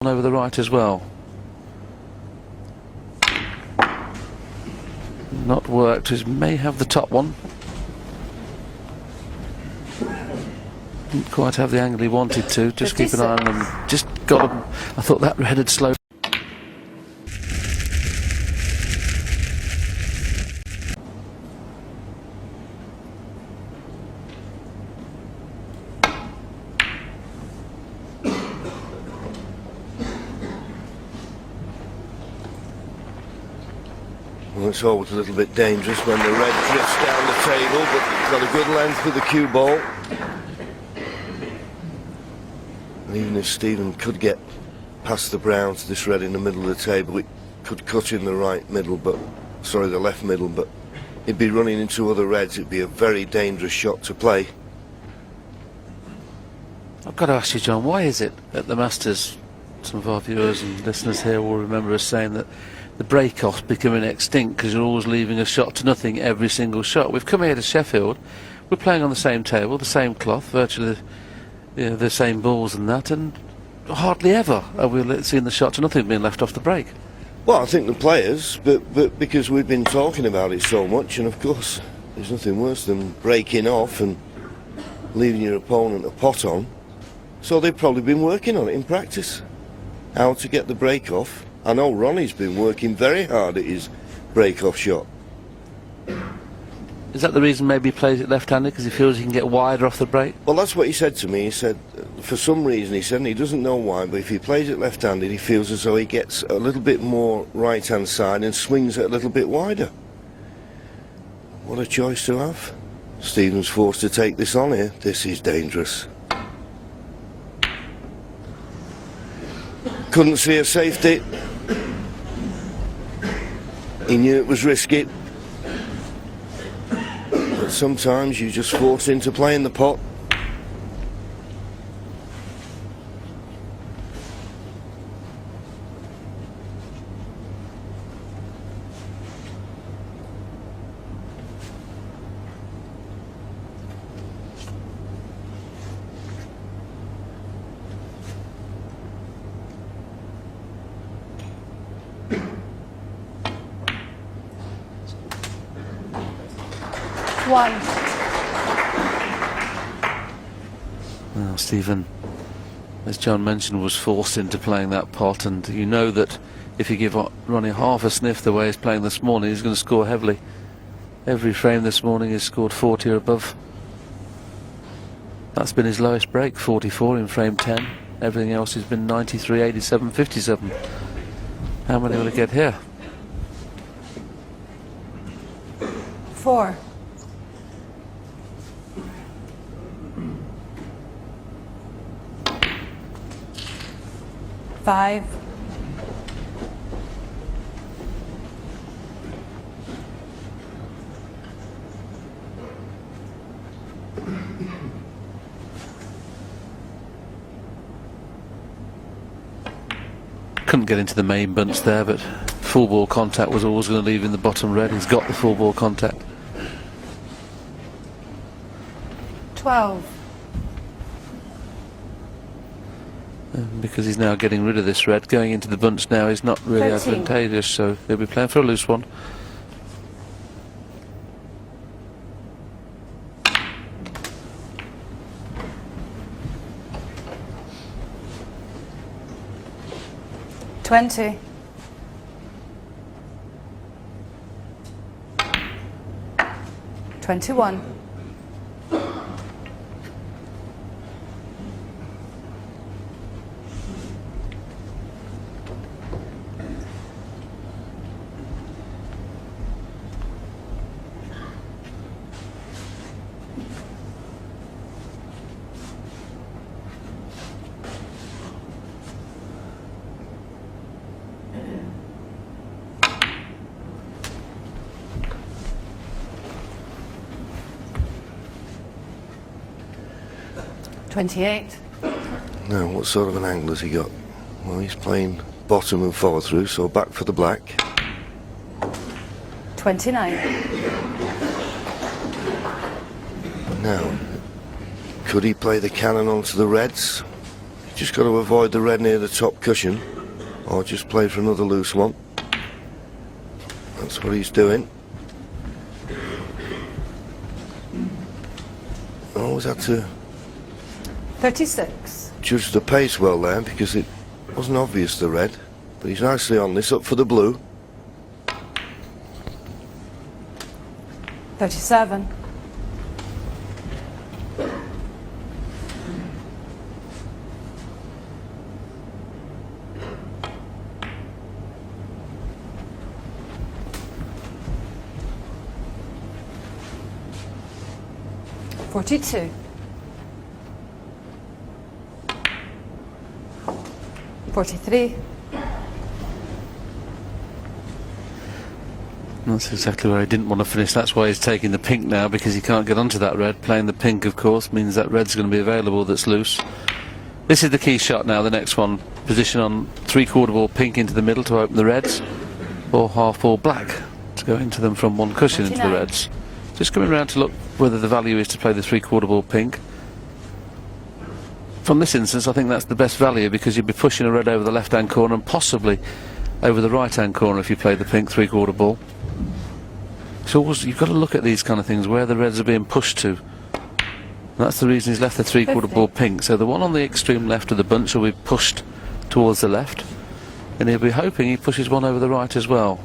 over the right as well. Not worked. He may have the top one. Didn't quite have the angle he wanted to. Just keep an eye on them. Just got him. I thought that headed slow. Well, it's always a little bit dangerous when the red drifts down the table, but he's got a good length with the cue ball. And even if Stephen could get past the brown to this red in the middle of the table, it could cut in the right middle, but sorry, the left middle, but he'd be running into other reds. It'd be a very dangerous shot to play. I've got to ask you, John, why is it at the Masters, some of our viewers and listeners here will remember us saying that the break-off's becoming extinct because you're always leaving a shot to nothing every single shot. We've come here to Sheffield, we're playing on the same table, the same cloth, virtually the same balls and that, and hardly ever have we seen the shot to nothing being left off the break. Well, I think the players, but because we've been talking about it so much, and of course there's nothing worse than breaking off and leaving your opponent a pot on, so they've probably been working on it in practice, how to get the break off. I know Ronnie's been working very hard at his break-off shot. Is that the reason maybe he plays it left-handed, because he feels he can get wider off the break? Well, that's what he said to me. He said, for some reason, he said, and he doesn't know why, but if he plays it left-handed, he feels as though he gets a little bit more right-hand side and swings it a little bit wider. What a choice to have. Stephen's forced to take this on here. This is dangerous. Couldn't see a safety. He knew it was risky, but sometimes you just force into playing the pot. Well, Stephen, as John mentioned, was forced into playing that pot, and you know that if you give Ronnie half a sniff the way he's playing this morning, he's going to score heavily. Every frame this morning he's scored 40 or above. That's been his lowest break, 44 in frame 10. Everything else has been 93, 87, 57. How many will he get here? 4. 5. 'Couldn't get into the main bunch there, but full ball contact was always going to leave in the bottom red. He's got the full ball contact. 12. Because he's now getting rid of this red, going into the bunch now is not really 13. advantageous, so he'll be playing for a loose one. $20. 21. 28. Now, what sort of an angle has he got? Well, he's playing bottom and follow through, so back for the black. 29. Now, could he play the cannon onto the reds? just got to avoid the red near the top cushion, or just play for another loose one. That's what he's doing. Always had to 36. judge the pace well there, because it wasn't obvious the red, but he's nicely on this. Up for the blue. 37. Forty-two. 43. That's exactly where he didn't want to finish. That's why he's taking the pink now, because he can't get onto that red. Playing the pink, of course, means that red's going to be available that's loose. This is the key shot now, the next one. Position on three-quarter ball pink into the middle to open the reds, or half ball black to go into them from one cushion into the 49. reds. Just coming around to look whether the value is to play the three-quarter ball pink. From this instance, I think that's the best value, because you'd be pushing a red over the left-hand corner and possibly over the right-hand corner if you play the pink three-quarter ball. So always, you've got to look at these kind of things, where the reds are being pushed to. And that's the reason he's left the three-quarter 50. ball pink. So the one on the extreme left of the bunch will be pushed towards the left, and he'll be hoping he pushes one over the right as well.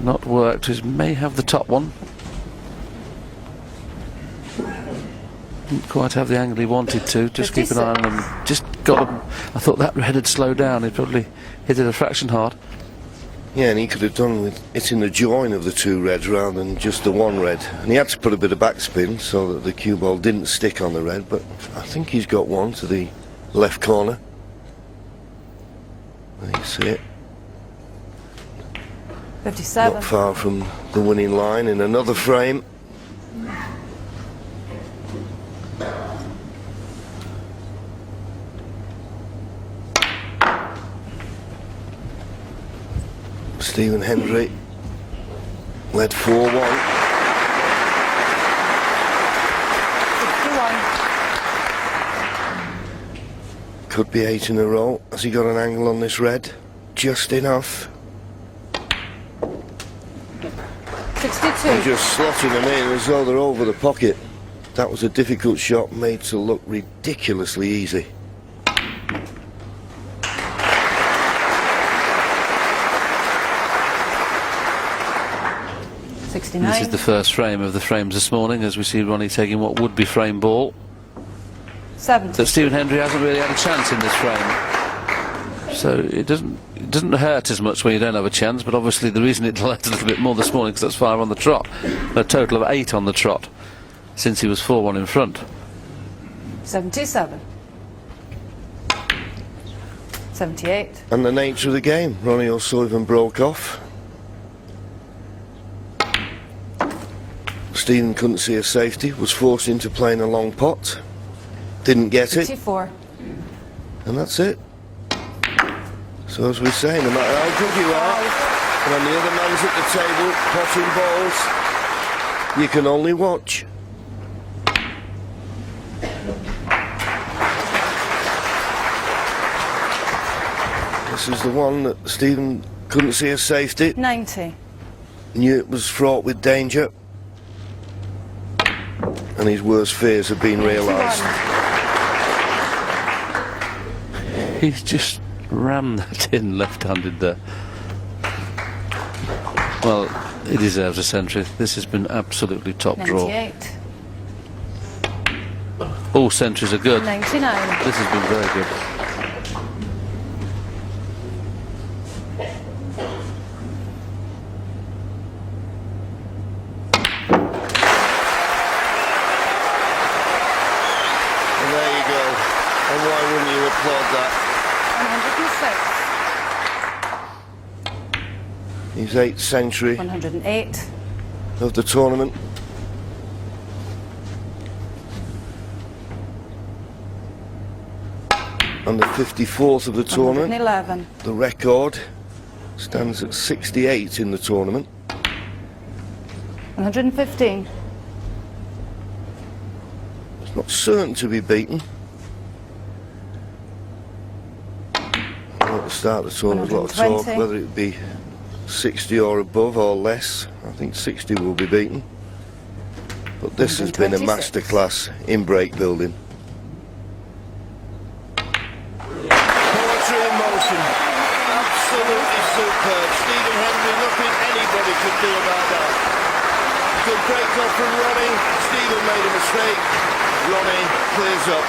Not worked. He may have the top one. Didn't quite have the angle he wanted to. Just keep an eye on him. Just got him. I thought that red had slowed down. He probably hit it a fraction hard. Yeah, and he could have done with hitting the join of the two reds rather than just the one red. And he had to put a bit of backspin so that the cue ball didn't stick on the red, but I think he's got one to the left corner. There you see it. 57. Not far from the winning line in another frame. Stephen Hendry led 4-1. 51. Could be 8 in a row. Has he got an angle on this red? Just enough. 62. And just slotting them in as though they're over the pocket. That was a difficult shot made to look ridiculously easy. 69. This is the first frame of the frames this morning, as we see Ronnie taking what would be frame ball. 70. That Stephen Hendry hasn't really had a chance in this frame. So it doesn't hurt as much when you don't have a chance, but obviously the reason it hurt a little bit more this morning because that's 5 on the trot. A total of 8 on the trot since he was 4-1 in front. 77. 78. And the nature of the game, Ronnie O'Sullivan broke off. Stephen couldn't see a safety, was forced into playing a long pot. Didn't get it. 64. And that's it. So as we say, no matter how good you are, when the other man's at the table potting balls, you can only watch. This is the one that Stephen couldn't see a safety. 90. Knew it was fraught with danger. And his worst fears have been realised. 91. He's just rammed that in left-handed there. Well, he deserves a century. This has been absolutely top draw. 98. All centuries are good. 99. This has been very good. And there you go. And why wouldn't you applaud that? 106. His 8th century 108. of the tournament. And the 54th of the tournament. 111. The record stands at 68 in the tournament. 115. There's Not certain to be beaten. At the start of the tour, there's a lot of talk 120. whether it be 60 or above or less. I think 60 will be beaten. But this has been a 126. masterclass in break building. Poetry in motion. Absolutely superb. Stephen Hendry, nothing anybody could do about that. Good break off from Ronnie. Stephen made a mistake. Ronnie clears up.